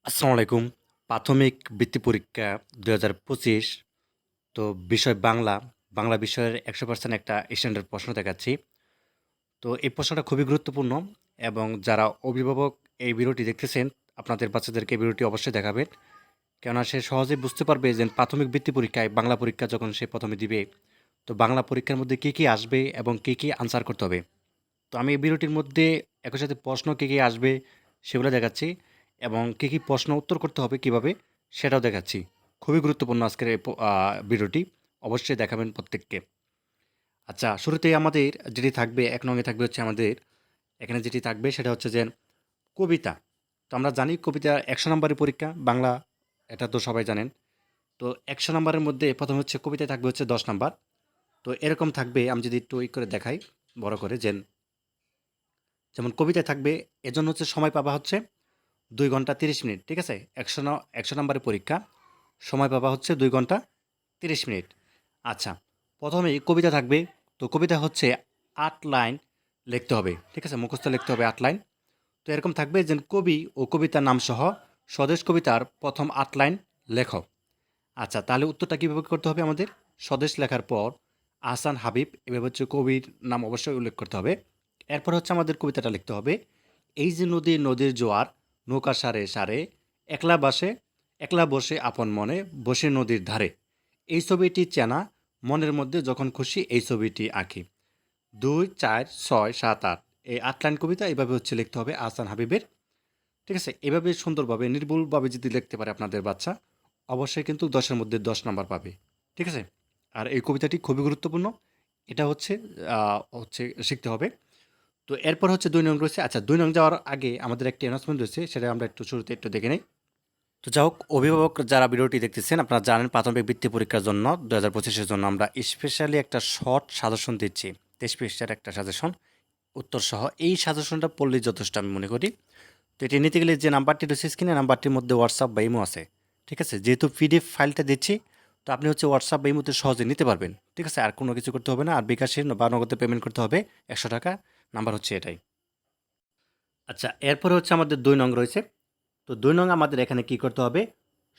আসসালামু আলাইকুম। প্রাথমিক বৃত্তি পরীক্ষা ২০২৫। তো বিষয় বাংলা। বাংলা বিষয়ের ১০০% একটা স্ট্যান্ডার্ড প্রশ্ন দেখাচ্ছি। তো এই প্রশ্নটা খুবই গুরুত্বপূর্ণ এবং যারা অভিভাবক এই ভিডিওটি দেখতেছেন, আপনাদের বাচ্চাদেরকে এই ভিডিওটি অবশ্যই দেখাবেন। কেননা সে সহজেই বুঝতে পারবে যে প্রাথমিক বৃত্তি পরীক্ষায় বাংলা পরীক্ষা যখন সে ১ম এ দিবে, তো বাংলা পরীক্ষার মধ্যে কী, কী আসবে এবং কী, কী আনসার করতে হবে। তো আমি এই ভিডিওটির মধ্যে একই সাথে প্রশ্ন কী, কী আসবে সেগুলো দেখাচ্ছি এবং কী, কী প্রশ্ন উত্তর করতে হবে কীভাবে সেটাও দেখাচ্ছি। খুবই গুরুত্বপূর্ণ আজকের এই ভিডিওটি। অবশ্যই দেখাবেন প্রত্যেককে। আচ্ছা, শুরুতেই আমাদের যেটি থাকবে ১ নং এ থাকবে হচ্ছে আমাদের এখানে যেটি থাকবে সেটা হচ্ছে যে কবিতা। তো আমরা জানি কবিতা ১০০ নম্বরের পরীক্ষা বাংলা, এটা তো সবাই জানেন। তো ১০০ নম্বরের মধ্যে ১ম হচ্ছে কবিতায় থাকবে হচ্ছে ১০ নাম্বার। তো এরকম থাকবে, আমি যদি একটু করে দেখাই বড় করে যেমন কবিতায় থাকবে, এজন্য হচ্ছে সময় পাবা হচ্ছে ২ ঘন্টা ৩০ মিনিট। ঠিক আছে? ১০০ নাম্বারের পরীক্ষা। সময় পাবা হচ্ছে ২ ঘন্টা ৩০ মিনিট। আচ্ছা, ১ম এই কবিতা থাকবে। তো কবিতা হচ্ছে ৮ লাইন লিখতে হবে। ঠিক আছে? মুখস্থ লিখতে হবে ৮ লাইন। তো এরকম থাকবে যে কবি ও কবিতার নামসহ স্বদেশ কবিতার ১ম ৮ লাইন লেখো। আচ্ছা, তাহলে উত্তরটা কীভাবে করতে হবে আমাদের? স্বদেশ লেখার পর আহসান হাবিব এভাবে হচ্ছে কবির নাম অবশ্যই উল্লেখ করতে হবে। এরপর হচ্ছে আমাদের কবিতাটা লিখতে হবে। এই যে নদী, নদীর জোয়ার, নৌকা সারে সারে, একলা বাসে একলা বসে আপন মনে, বসে নদীর ধারে। এই ছবিটি চেনা, মনের মধ্যে যখন খুশি এই ছবিটি আঁকি। ২, ৪, ৬, ৭, ৮ এই ৮ লাইন কবিতা এভাবে হচ্ছে লিখতে হবে আহসান হাবিবের। ঠিক আছে? এভাবে সুন্দরভাবে নির্ভুলভাবে যদি লিখতে পারে আপনাদের বাচ্চা, অবশ্যই কিন্তু ১০ এর মধ্যে ১০ নাম্বার পাবে। ঠিক আছে? আর এই কবিতাটি খুবই গুরুত্বপূর্ণ। এটা হচ্ছে শিখতে হবে। তো এরপর হচ্ছে ২ নং রয়েছে। আচ্ছা, ২ নং যাওয়ার আগে আমাদের একটি অ্যানাউন্সমেন্ট রয়েছে, সেটা আমরা একটু শুরুতে একটু দেখে নেই। তো যাই হোক, অভিভাবক যারা ভিডিওটি দেখতেছেন, আপনারা জানেন প্রাথমিক বৃত্তি পরীক্ষার জন্য ২০২৫ এর জন্য আমরা স্পেশালি একটা শর্ট সাজেশন দিচ্ছি। ২৩ পৃষ্ঠার একটা সাজেশন, উত্তরসহ। এই সাজেশনটা পড়লেই যথেষ্ট আমি মনে করি। তো এটি নিতে গেলে যে নাম্বারটি রয়েছে স্ক্রিনে, নাম্বারটির মধ্যে হোয়াটসঅ্যাপ বা ইমো আছে। ঠিক আছে? যেহেতু পিডিএফ ফাইলটা দিচ্ছি, তো আপনি হচ্ছে হোয়াটসঅ্যাপ বা ইমোতে সহজে নিতে পারবেন। ঠিক আছে? আর কোনো কিছু করতে হবে না। আর বিকাশে বা নগদে পেমেন্ট করতে হবে ১০০ টাকা। নাম্বার হচ্ছে এটাই। আচ্ছা, এরপরে হচ্ছে আমাদের ২ নং রয়েছে। তো ২ নং আমাদের এখানে কি করতে হবে?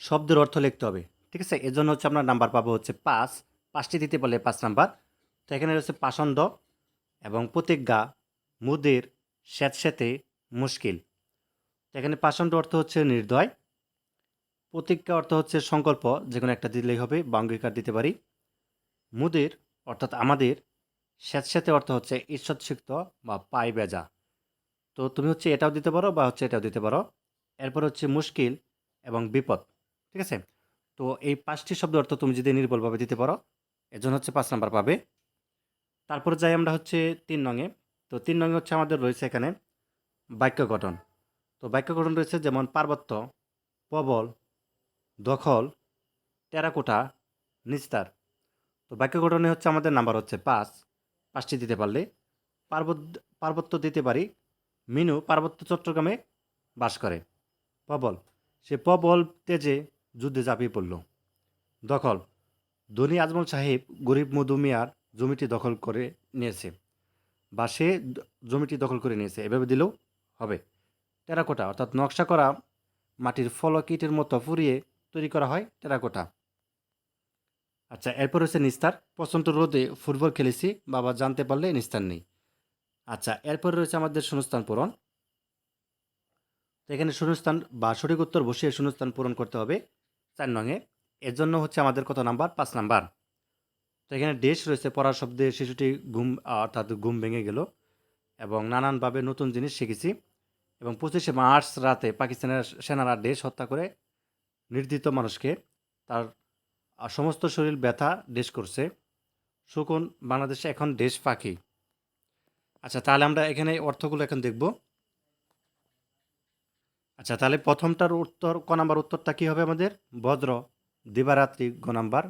শব্দের অর্থ লিখতে হবে। ঠিক আছে? এজন্য হচ্ছে আমরা নাম্বার পাবো হচ্ছে ৫। ৫টি দিতে পারলে ৫ নাম্বার। তো এখানে রয়েছে পাষণ্ড এবং প্রতিজ্ঞা, মুদির, স্যাঁতসেঁতে, মুশকিল। তো এখানে পাষণ্ড অর্থ হচ্ছে নির্দয়। প্রতিজ্ঞা অর্থ হচ্ছে সংকল্প, যেকোনো একটা দিলেই হবে বা অঙ্গীকার দিতে পারি। মুদির অর্থাৎ আমাদের। স্যাঁতসেঁতে অর্থ হচ্ছে ঈষৎসিক্ত বা পায় বেজা। তো তুমি হচ্ছে এটাও দিতে পারো বা হচ্ছে এটাও দিতে পারো। এরপর হচ্ছে মুশকিল এবং বিপদ। ঠিক আছে? তো এই ৫টি শব্দের অর্থ তুমি যদি নির্ভুলভাবে দিতে পারো, এজন্য হচ্ছে ৫ নাম্বার পাবে। তারপরে যাই আমরা হচ্ছে ৩ নং এ। তো ৩ নং এ হচ্ছে আমাদের রয়েছে এখানে বাক্য গঠন। তো বাক্য গঠন রয়েছে যেমন পার্বত্য, প্রবল, দখল, টেরাকোটা, নিস্তার। তো বাক্য গঠনে হচ্ছে আমাদের নাম্বার হচ্ছে ৫। ৫টি দিতে পারলে। পার্বত্য দিতে পারি। মিনু পার্বত্য চট্টগ্রামে বাস করে। প্রবল, সে প্রবল তেজে যুদ্ধে ঝাঁপিয়ে পড়ল। দখল, ধনী আজমল সাহেব গরিব মধু মিয়ার জমিটি দখল করে নিয়েছে, বা সে জমিটি দখল করে নিয়েছে, এভাবে দিলেও হবে। টেরাকোটা অর্থাৎ নকশা করা মাটির ফলক ইটের মতো পুড়িয়ে তৈরি করা হয় টেরাকোটা। আচ্ছা, এরপর হচ্ছে নিস্তার। প্রচণ্ড রোদে ফুটবল খেলেছি, বাবা জানতে পারলে নিস্তার নেই। আচ্ছা, এরপর রয়েছে আমাদের শূন্যস্থান পূরণ। তো এখানে শূন্যস্থান বা সঠিক উত্তর বসিয়ে শূন্যস্থান পূরণ করতে হবে ৪ নংয়ে। এর জন্য হচ্ছে আমাদের কত নাম্বার? ৫ নাম্বার। তো এখানে দেশ রয়েছে, পড়ার শব্দে শিশুটি অর্থাৎ ঘুম ভেঙে গেল এবং নানানভাবে নতুন জিনিস শিখেছি। এবং ২৫শে মার্চ রাতে পাকিস্তানের সেনারা দেশ হত্যা করে নির্যাতিত মানুষকে, তার সমস্ত শরীর ব্যথা দেশ করছে। শকুন বাংলাদেশে এখন দেশ পাখি। আচ্ছা, তাহলে আমরা এখানে অর্থগুলো এখন দেখব। আচ্ছা, তাহলে প্রথমটার উত্তর ক নাম্বার উত্তরটা কী হবে আমাদের? বজ্র, দিবারাত্রি গ নাম্বার।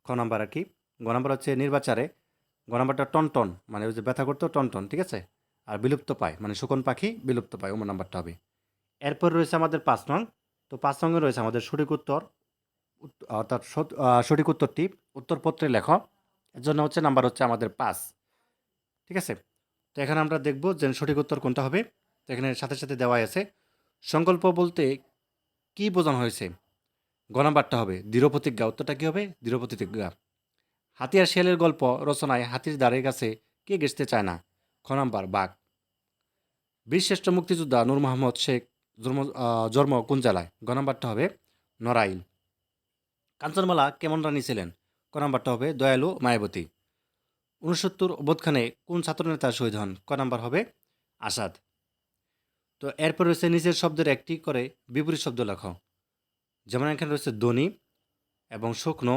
খ নাম্বার আর কি? গ নাম্বার হচ্ছে নির্বাচারে। গ নাম্বারটা টনটন, মানে ওই যে ব্যথা করতো টনটন। ঠিক আছে? আর বিলুপ্ত পায়, মানে শকুন পাখি বিলুপ্ত পায়, ওমন নাম্বারটা হবে। এরপর রয়েছে আমাদের ৫ নং। তো ৫ নংয়ে রয়েছে আমাদের সঠিক উত্তর, অর্থাৎ সঠিক উত্তরটি উত্তরপত্রে লেখ। এর জন্য হচ্ছে নাম্বার হচ্ছে আমাদের ৫। ঠিক আছে? তো এখানে আমরা দেখব যে সঠিক উত্তর কোনটা হবে। তো এখানে সাথে সাথে দেওয়াই আছে। সংকল্প বলতে কি বোঝানো হয়েছে? গ নাম্বারটা হবে দৃঢ় প্রতিজ্ঞা। উত্তরটা কি হবে? দৃঢ় প্রতিজ্ঞা। হাতি আর শিয়ালের গল্প রচনায় হাতির দ্বারের কাছে কে ঘেঁষতে চায় না? খ নাম্বার বাঘ। বীরশ্রেষ্ঠ মুক্তিযোদ্ধা নূর মোহাম্মদ শেখ জন্ম কোন জেলায়? গ নাম্বারটা হবে নড়াইল। কাঞ্চনমালা কেমন রানী ছিলেন? ক নাম্বারটা হবে দয়ালু মায়াবতী। ৬৯ অবদখানে কোন ছাত্রনেতা শহীদ হন? ক নাম্বার হবে আসাদ। তো এরপর রয়েছে নিচের শব্দের একটি করে বিপরীত শব্দ লেখো। যেমন এখানে রয়েছে ধ্বনি এবং শুকনো,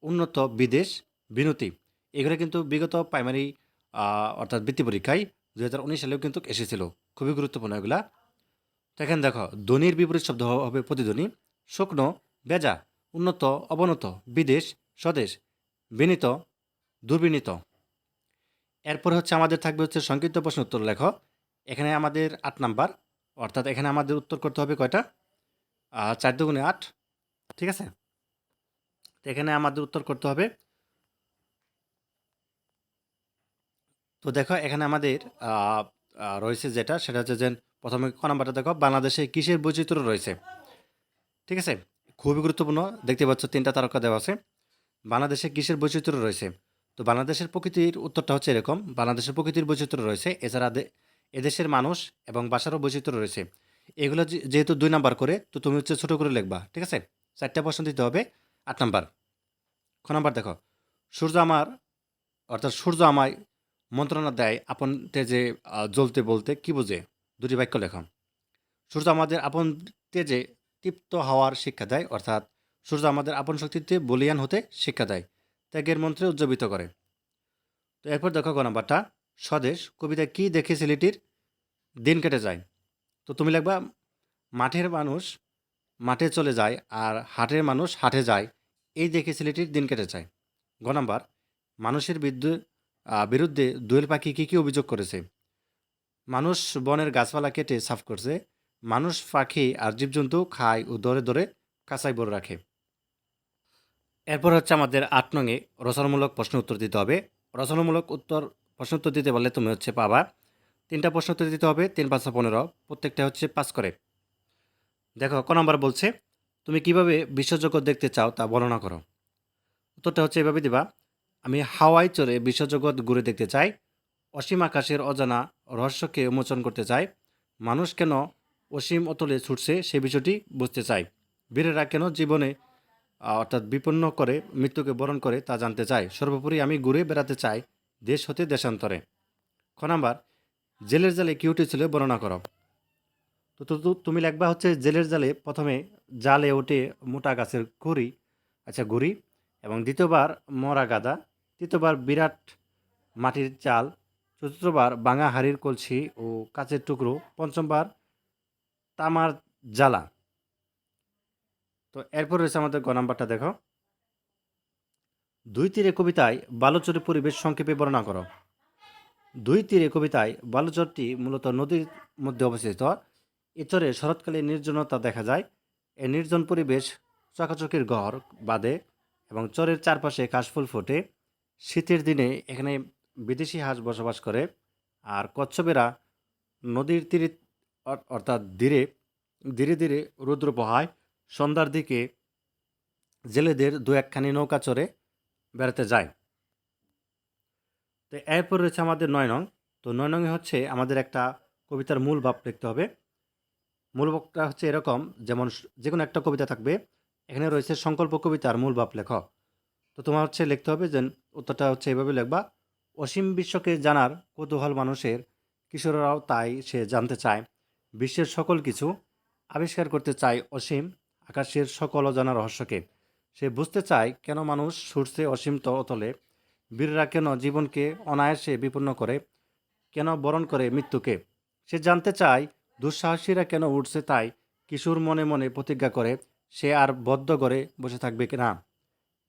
উন্নত, বিদেশ, বিনতি। এগুলো কিন্তু বিগত প্রাইমারি অর্থাৎ বৃত্তি পরীক্ষায় ২০১৯ সালেও কিন্তু এসেছিল। খুবই গুরুত্বপূর্ণ এগুলা। তো এখানে দেখো ধ্বনির বিপরীত শব্দ হবে প্রতিধ্বনি, শুকনো, বেজা, উন্নত, অবনত, বিদেশ, স্বদেশ, বিনীত, দুর্বিনীত। এরপর হচ্ছে আমাদের থাকবে হচ্ছে সংক্ষিপ্ত প্রশ্ন উত্তর লেখো। এখানে আমাদের ৮ নাম্বার, অর্থাৎ এখানে আমাদের উত্তর করতে হবে কয়টা? ৪ দুগুণে ৮, ঠিক আছে? তো এখানে আমাদের উত্তর করতে হবে। তো দেখো এখানে আমাদের রয়েছে যেটা, সেটা হচ্ছে যে প্রথমে ক নাম্বারটা দেখো, বাংলাদেশে কিসের বৈচিত্র্য রয়েছে? ঠিক আছে, খুবই গুরুত্বপূর্ণ। দেখতে পাচ্ছ ৩টা তারকা দেওয়া আছে। বাংলাদেশে কিসের বৈচিত্র্য রয়েছে? তো বাংলাদেশের প্রকৃতির উত্তরটা হচ্ছে এরকম, বাংলাদেশের প্রকৃতির বৈচিত্র্য রয়েছে, এছাড়া এদেশের মানুষ এবং ভাষারও বৈচিত্র্য রয়েছে। এগুলো যেহেতু ২ নাম্বার করে, তো তুমি হচ্ছে ছোট করে লিখবা, ঠিক আছে? ৪টা প্রশ্ন দিতে হবে। ৮ নাম্বার, খ নাম্বার দেখো, সূর্য আমার, অর্থাৎ সূর্য আমায় মন্ত্রণা দেয় আপন তেজে জ্বলতে বলতে কি বোঝে? দুটি বাক্য লেখো। সূর্য আমাদের আপন তেজে তৃপ্ত হওয়ার শিক্ষা দেয়, অর্থাৎ সূর্য আমাদের আপন শক্তিতে বলিয়ান হতে শিক্ষা দেয়, ত্যাগের মন্ত্রে উজ্জীবিত করে। তো এরপর দেখো গ নাম্বারটা, স্বদেশ কবিতায় কি দেখে ছেলেটির দিন কেটে যায়? তো তুমি লিখবা মাঠের মানুষ মাঠে চলে যায় আর হাটের মানুষ হাটে যায়, এই দেখে ছেলেটির দিন কেটে যায়। গ নাম্বার, মানুষের বিরুদ্ধে দোয়েল পাখি কী কী অভিযোগ করেছে? মানুষ বনের গাছপালা কেটে সাফ করছে, মানুষ পাখি আর জীবজন্তু খায় ও দরে দরে কাঁচাই বড় রাখে। এরপর হচ্ছে আমাদের ৮ নংয়ে রচনামূলক প্রশ্ন উত্তর দিতে হবে। রচনামূলক প্রশ্ন উত্তর দিতে বললে তুমি হচ্ছে পাবা ৩টা প্রশ্ন উত্তর দিতে হবে, ৩ ৫ ১৫, প্রত্যেকটা হচ্ছে ৫ করে। দেখো ক নম্বর বলছে, তুমি কিভাবে বিশ্বজগৎ দেখতে চাও তা বর্ণনা করো। উত্তরটা হচ্ছে এভাবে দিবা, আমি হাওয়ায় চড়ে বিশ্বজগৎ ঘুরে দেখতে চাই, অসীম আকাশের অজানা রহস্যকে উন্মোচন করতে চাই, মানুষ কেন অসীম অতলে ছুটছে সে বিষয়টি বুঝতে চাই, বীরেরা কেন জীবনে অর্থাৎ বিপন্ন করে মৃত্যুকে বরণ করে তা জানতে চাই, সর্বোপরি আমি ঘুরে বেড়াতে চাই দেশ হতে দেশান্তরে। খ নাম্বার, জেলের জালে কি উঠেছিল বর্ণনা করো। তুমি লিখবা হচ্ছে জেলের জালে প্রথমে জালে ওঠে মোটা গাছের গুড়ি, এবং দ্বিতীয়বার মরা গাদা, তৃতীয়বার বিরাট মাটির চাল, চতুর্থবার বাঙা হাড়ির কলসি ও কাচের টুকরো, পঞ্চমবার তামার জ্বালা। তো এরপর রয়েছে আমাদের গ নাম্বারটা দেখো, দুই তীরে কবিতায় বালুচরের পরিবেশ সংক্ষেপে বর্ণনা করো। দুই তীরে কবিতায় বালুচরটি মূলত নদীর মধ্যে অবস্থিত। এ চরে শরৎকালে নির্জনতা দেখা যায়। এই নির্জন পরিবেশ চকাচকের ঘর বাঁধে এবং চরের চারপাশে কাশফুল ফোটে। শীতের দিনে এখানে বিদেশি হাঁস বসবাস করে। আর কচ্ছপেরা নদীর তীরে অর্থাৎ ধীরে ধীরে ধীরে রৌদ্র পোহায়। সন্ধ্যার দিকে জেলেদের দু একখানি নৌকা চড়ে বেড়াতে যায়। তো এরপর রয়েছে আমাদের ৯ নং। তো ৯ নংয়ে হচ্ছে আমাদের একটা কবিতার মূল ভাব লিখতে হবে। মূল ভাবটা হচ্ছে এরকম, যেমন যে কোনো একটা কবিতা থাকবে, এখানে রয়েছে সংকল্প কবিতার মূল ভাব লেখ। তো তোমার হচ্ছে লিখতে হবে যে উত্তরটা হচ্ছে এভাবে লিখবা, অসীম বিশ্বকে জানার কৌতূহল মানুষের, কিশোররাও তাই সে জানতে চায়, বিশ্বের সকল কিছু আবিষ্কার করতে চায় অসীম আকাশের সকল অজানা রহস্যকে, সে বুঝতে চায় কেন মানুষ ছুটছে অসীম অতলে, বীররা কেন জীবনকে অনায়াসে বিপন্ন করে, কেন বরণ করে মৃত্যুকে, সে জানতে চায় দুঃসাহসীরা কেন উঠছে তাই, কিশোর মনে মনে প্রতিজ্ঞা করে সে আর বদ্ধ করে বসে থাকবে না,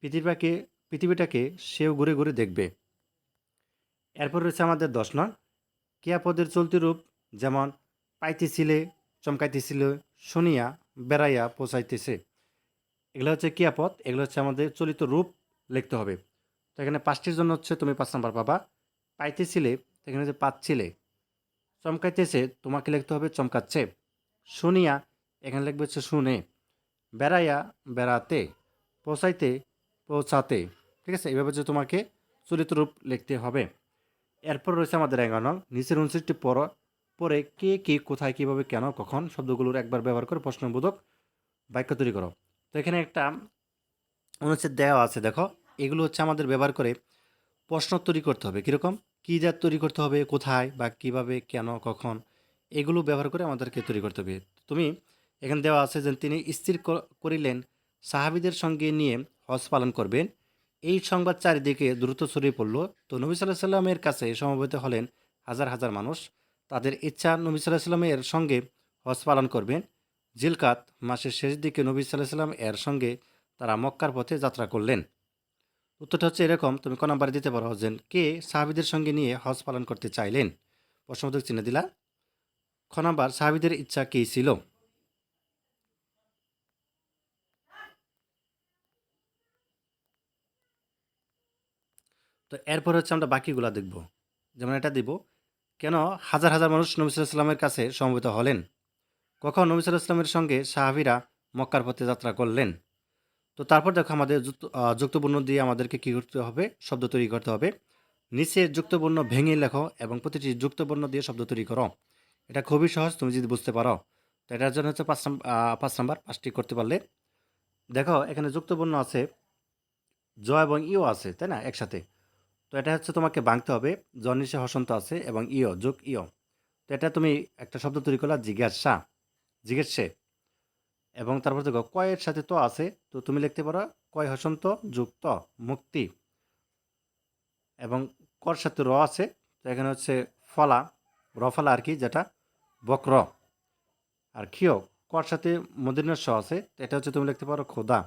পৃথিবীটাকে পৃথিবীটাকে সেও ঘুরে ঘুরে দেখবে। এরপর রয়েছে আমাদের ১০ নং, ক্রিয়াপদের চলতি রূপ, যেমন পাইতেছিলে, চমকাইতেছিল, শুনিয়া, বেড়াইয়া, পৌঁছাইতেছে। এগুলো হচ্ছে ক্রিয়াপদ, এগুলো হচ্ছে আমাদের চলিত রূপ লিখতে হবে। তো এখানে ৫টির জন্য হচ্ছে তুমি ৫ নাম্বার পাবা। পাইতেছিলে, এখানে হচ্ছে পাচ্ছিলে। চমকাইতেছে, তোমাকে লিখতে হবে চমকাচ্ছে। শুনিয়া, এখানে লিখবে হচ্ছে শুনে। বেড়াইয়া, বেড়াতে, পৌঁছাইতে, পৌঁছাতে। ঠিক আছে? এভাবে হচ্ছে তোমাকে চলিত রূপ লিখতে হবে। এরপর রয়েছে আমাদের ১১ নং। নিচের ২৯টি পরে কে, কে, কোথায়, কিভাবে, কেন, কখন শব্দগুলোর একবার ব্যবহার করে প্রশ্নবোধক বাক্য তৈরি করো। তো এখানে একটা অনুচ্ছেদ দেওয়া আছে দেখো। এগুলো হচ্ছে আমাদের ব্যবহার করে প্রশ্ন তৈরি করতে হবে। কীরকম? কী দিয়ে তৈরি করতে হবে, কোথায় বা কিভাবে, কেন, কখন, এগুলো ব্যবহার করে আমাদেরকে তৈরি করতে হবে। তুমি এখানে দেওয়া আছে যে তিনি স্থির করিলেন সাহাবীদের সঙ্গে নিয়ে হজ পালন করবেন। এই সংবাদ চারিদিকে দ্রুত ছড়িয়ে পড়ল। তো নবী সাল্লাহ সাল্লামের কাছে সমবেত হলেন হাজার হাজার মানুষ। তাদের ইচ্ছা নবী সাল্লাহ সাল্লামের সঙ্গে হজ পালন করবেন। জিলকাত মাসের শেষ দিকে নবী সাল্লাহ সাল্লাম এর সঙ্গে তারা মক্কার পথে যাত্রা করলেন। উত্তরটা হচ্ছে এরকম, তুমি ক নাম্বারে দিতে পারো যে কে সাহাবীদের সঙ্গে নিয়ে হজ পালন করতে চাইলেন? প্রশ্নবোধক চিহ্ন দিলা। খ নাম্বার, সাহাবীদের ইচ্ছা কী ছিল? তো এরপর হচ্ছে আমরা বাকিগুলা দেখব। যেমন এটা দিব, কেন হাজার হাজার মানুষ নবী সাল্লাল্লাহু আলাইহি ওয়াসাল্লামের কাছে সমবেত হলেন? কখন নবী সাল্লাল্লাহু আলাইহি ওয়াসাল্লামের সঙ্গে সাহাবীরা মক্কার পথে যাত্রা করলেন? তো তারপর দেখো আমাদের যুক্তবর্ণ দিয়ে আমাদেরকে কী করতে হবে? শব্দ তৈরি করতে হবে। নিচে যুক্তবর্ণ ভেঙে লেখো এবং প্রতিটি যুক্তবর্ণ দিয়ে শব্দ তৈরি করো। এটা খুবই সহজ, তুমি যদি বুঝতে পারো। তো এটার জন্য হচ্ছে ৫ নাম্বার, ৫টি করতে পারলে। দেখো এখানে যুক্তবর্ণ আছে, জ এবং ইও আছে, তাই না, একসাথে। তো এটা হচ্ছে তোমাকে ভাঙতে হবে। জ নিচে হসন্ত আছে এবং ইও যোগ ইও। তো এটা তুমি একটা শব্দ তৈরি করলা জিজ্ঞাসা, জিজ্ঞেসে। এবং তারপর দেখো কয়ের সাথে তো আছে, তো তুমি লিখতে পারো কয় হসন্ত যুক্ত মুক্তি। এবং কর সাথে র আছে, তো এখানে হচ্ছে ফলা, রফলা আর কি, যেটা বক্র। আর ক্ষিয় কর সাথে মদিনের স আছে, তো এটা হচ্ছে তুমি লিখতে পারো খোদা।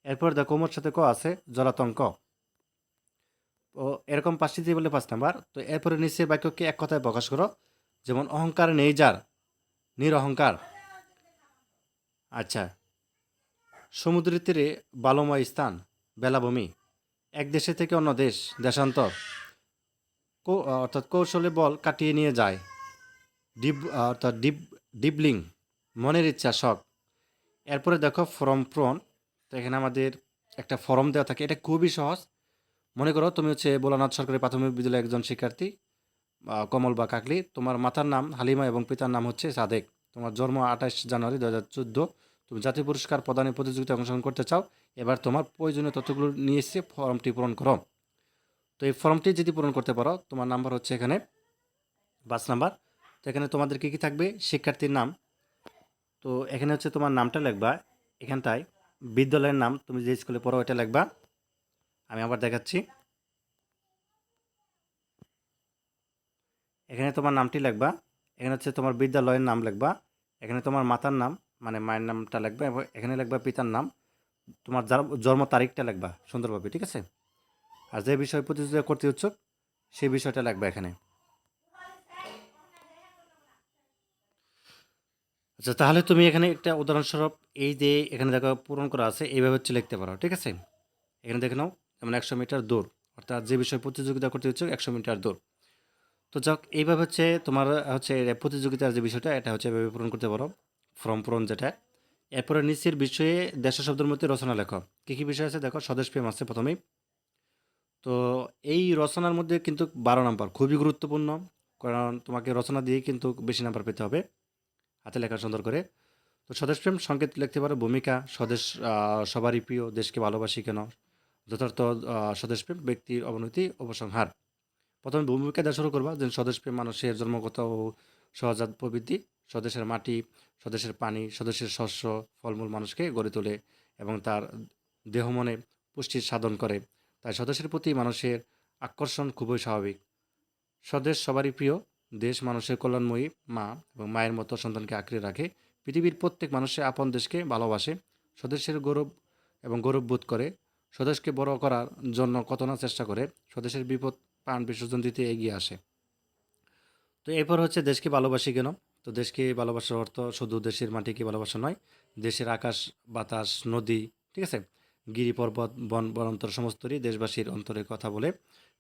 এরপর দেখো কোমর সাথে ক আছে জলাতঙ্ক। ও এরকম ৫টি দিয়ে বললে ৫ নাম্বার। তো এরপরে নিচে বাক্যকে এক কথায় প্রকাশ করো। যেমন অহংকার নেই যার, নিরহংকার। আচ্ছা, সমুদ্রের তীরে বালুময় স্থান, বেলাভূমি। এক দেশে থেকে অন্য দেশ, দেশান্তর। অর্থাৎ কৌশলে বল কাটিয়ে নিয়ে যায়। অর্থাৎ ডিবলিং, মনের ইচ্ছা, শখ। এরপরে দেখো ফরম প্রণ। তো এখানে আমাদের একটা ফরম দেওয়া থাকে, এটা খুবই সহজ। মনে করো তুমি হচ্ছে ভোলানাথ সরকারি প্রাথমিক বিদ্যালয়ের একজন শিক্ষার্থী, কমল বা কাকলি। তোমার মাতার নাম হালিমা এবং পিতার নাম হচ্ছে সাদেক। তোমার জন্ম ২৮ জানুয়ারি ২০১৪। তুমি জাতীয় পুরস্কার প্রদানের প্রতিযোগিতায় অংশগ্রহণ করতে চাও। এবার তোমার প্রয়োজনীয় তথ্যগুলো নিয়ে এসে ফর্মটি পূরণ করো। তো এই ফর্মটি যদি পূরণ করতে পারো, তোমার নাম্বার হচ্ছে এখানে ৫ নাম্বার। তো এখানে তোমাদের কী কী থাকবে? শিক্ষার্থীর নাম। তো এখানে হচ্ছে তোমার নামটা লিখবা এখানটায়। বিদ্যালয়ের নাম, তুমি যে স্কুলে পড়ো এটা লিখবা। আমি আবার দেখাচ্ছি। এখানে তোমার নামটি লিখবা। এখানে হচ্ছে তোমার বিদ্যালয়ের নাম লিখবা। এখানে তোমার মাতার নাম, মানে মায়ের নামটা লিখবা এবং এখানে লিখবা পিতার নাম। তোমার জন্ম তারিখটা লিখবা সুন্দরভাবে, ঠিক আছে? আর যে বিষয় প্রতিযোগিতা করতে ইচ্ছুক সেই বিষয়টা লিখবা এখানে। আচ্ছা, তাহলে তুমি এখানে একটা উদাহরণস্বরূপ এই যে এখানে দেখো পূরণ করা আছে, এইভাবে হচ্ছে লিখতে পারো, ঠিক আছে? এখানে দেখে নাও, যেমন ১০০ মিটার দৌড়, অর্থাৎ যে বিষয় প্রতিযোগিতা করতে ইচ্ছুক ১০০ মিটার দৌড়। তো যাক, এইভাবে হচ্ছে তোমার হচ্ছে প্রতিযোগিতার যে বিষয়টা এটা হচ্ছে এভাবে পূরণ করতে পারো, ফর্ম পূরণ যেটা। এরপরে নিচের বিষয়ে দেশের শব্দের মধ্যে রচনা লেখো। কী কী বিষয় আছে দেখো? স্বদেশপ্রেম আছে প্রথমেই। তো এই রচনার মধ্যে কিন্তু ১২ নাম্বার খুবই গুরুত্বপূর্ণ, কারণ তোমাকে রচনা দিয়ে কিন্তু বেশি নাম্বার পেতে হবে হাতে লেখা সুন্দর করে। তো স্বদেশপ্রেম সংকেত লিখতে পারো ভূমিকা, স্বদেশ সবারই প্রিয়, দেশকে ভালোবাসি কেন, যথার্থ স্বদেশপ্রেম, ব্যক্তির অবনতি, উপসংহার। প্রথমে ভূমিকা দিয়ে শুরু করবা, যে স্বদেশপ্রেম মানুষের জন্মগত ও সহজাত প্রবৃত্তি। স্বদেশের মাটি, স্বদেশের পানি, স্বদেশের শস্য, ফলমূল মানুষকে গড়ে তোলে এবং তার দেহ মনে পুষ্টির সাধন করে। তাই স্বদেশের প্রতি মানুষের আকর্ষণ খুবই স্বাভাবিক। স্বদেশ সবারই প্রিয়, দেশ মানুষের কল্যাণময়ী মা এবং মায়ের মতো সন্তানকে আঁকড়ে রাখে। পৃথিবীর প্রত্যেক মানুষের আপন দেশকে ভালোবাসে, স্বদেশের গৌরব এবং গৌরববোধ করে, স্বদেশকে বড় করার জন্য কত না চেষ্টা করে, স্বদেশের বিপদ প্রাণ বিসর্জন দিতে এগিয়ে আসে। তো এরপর হচ্ছে দেশকে ভালোবাসি কেন? তো দেশকে ভালোবাসার অর্থ শুধু দেশের মাটিকে ভালোবাসা নয়, দেশের আকাশ, বাতাস, নদী, ঠিক আছে, গিরি পর্বত, বন বনান্তর সমস্তরই দেশবাসীর অন্তরে কথা বলে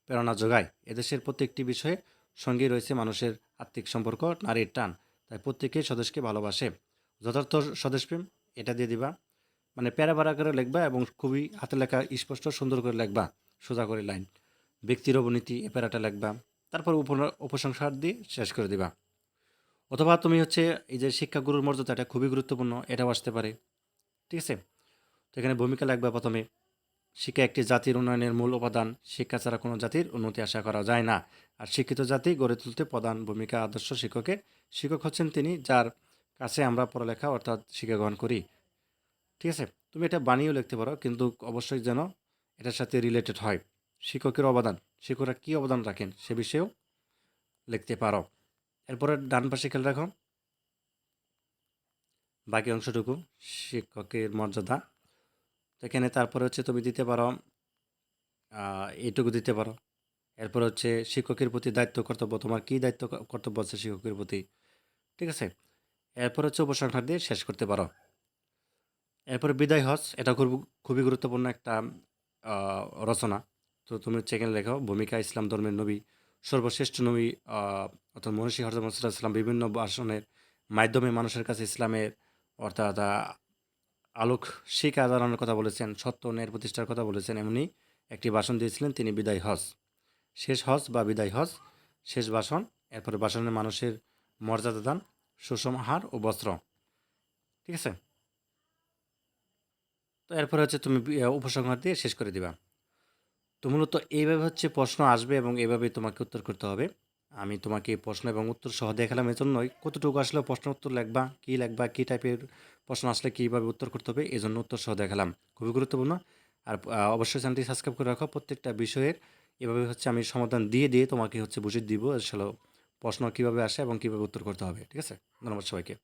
প্রেরণা যোগায়। এদেশের প্রত্যেকটি বিষয়ে সঙ্গেই রয়েছে মানুষের আত্মিক সম্পর্ক, নারীর টান। তাই প্রত্যেকেই স্বদেশকে ভালোবাসে। যথার্থ স্বদেশপ্রেম এটা দিয়ে দিবা। মানে প্যারাবার করে লিখবা এবং খুবই হাতের লেখা স্পষ্ট সুন্দর করে লিখবা, সোজা করে লাইন। ব্যক্তির অবনীতি এই প্যারাটা লিখবা। তারপর উপসংহার দিয়ে শেষ করে দিবা। অথবা তুমি হচ্ছে এই যে শিক্ষাগুরুর মর্যাদা, এটা খুবই গুরুত্বপূর্ণ, এটাও আসতে পারে। ঠিক আছে? তো এখানে ভূমিকা লিখবা প্রথমে। শিক্ষা একটি জাতির উন্নয়নের মূল উপাদান। শিক্ষা ছাড়া কোনো জাতির উন্নতি আশা করা যায় না। আর শিক্ষিত জাতি গড়ে তুলতে প্রধান ভূমিকা আদর্শ শিক্ষকের। শিক্ষক হচ্ছেন তিনি যার কাছে আমরা পড়ালেখা অর্থাৎ শিক্ষা গ্রহণ করি। ঠিক আছে? তুমি এটা বানিয়েও লিখতে পারো, কিন্তু অবশ্যই যেন এটার সাথে রিলেটেড হয়। শিক্ষকের অবদান, শিক্ষকরা কী অবদান রাখেন সে বিষয়েও লিখতে পারো। এরপরে ডান পাশে খেয়াল রাখো, বাকি অংশটুকু শিক্ষকের মর্যাদা। তো এখানে তারপরে হচ্ছে তুমি দিতে পারো এইটুকু দিতে পারো। এরপর হচ্ছে শিক্ষকের প্রতি দায়িত্ব কর্তব্য, তোমার কী দায়িত্ব কর্তব্য আছে শিক্ষকের প্রতি। ঠিক আছে? এরপর হচ্ছে উপসংহার দিয়ে শেষ করতে পারো। এরপরে বিদায় হজ, এটা খুবই গুরুত্বপূর্ণ একটা রচনা। তো তুমি হচ্ছে এখানে লেখো, ভূমিকা ইসলাম ধর্মের নবী, সর্বশ্রেষ্ঠ নবী অর্থাৎ মনীষী হজরত মুহাম্মদ সাল্লাল্লাহু আলাইহি ওয়াসাল্লাম বিভিন্ন ভাষণের মাধ্যমে মানুষের কাছে ইসলামের অর্থাৎ আলোক শিক্ষা দাঁড়ানোর কথা বলেছেন, সত্য ন্যায়ের প্রতিষ্ঠার কথা বলেছেন। এমনি একটি ভাষণ দিয়েছিলেন তিনি, বিদায় হজ। শেষ হজ বা বিদায় হজ, শেষ ভাষণ। এরপরে ভাষণে মানুষের মর্যাদা দান, সুষম আহার ও বস্ত্র। ঠিক আছে? তো এরপরে হচ্ছে তুমি উপসংহার দিয়ে শেষ করে দিবা। তো মূলত এইভাবে হচ্ছে প্রশ্ন আসবে এবং এভাবেই তোমাকে উত্তর করতে হবে। আমি তোমাকে প্রশ্ন এবং উত্তর সহ দেখালাম এজন্যই, কতটুকু আসলে প্রশ্ন উত্তর লিখবা, কী টাইপের প্রশ্ন আসলে কীভাবে উত্তর করতে হবে, এজন্য উত্তর সহ দেখালাম। খুবই গুরুত্বপূর্ণ। আর অবশ্যই চ্যানেলটি সাবস্ক্রাইব করে রাখো। প্রত্যেকটা বিষয়ের এভাবে হচ্ছে আমি সমাধান দিয়ে তোমাকে হচ্ছে বুঝিয়ে দিব আসলে প্রশ্ন কীভাবে আসে এবং কীভাবে উত্তর করতে হবে। ঠিক আছে? ধন্যবাদ সবাইকে।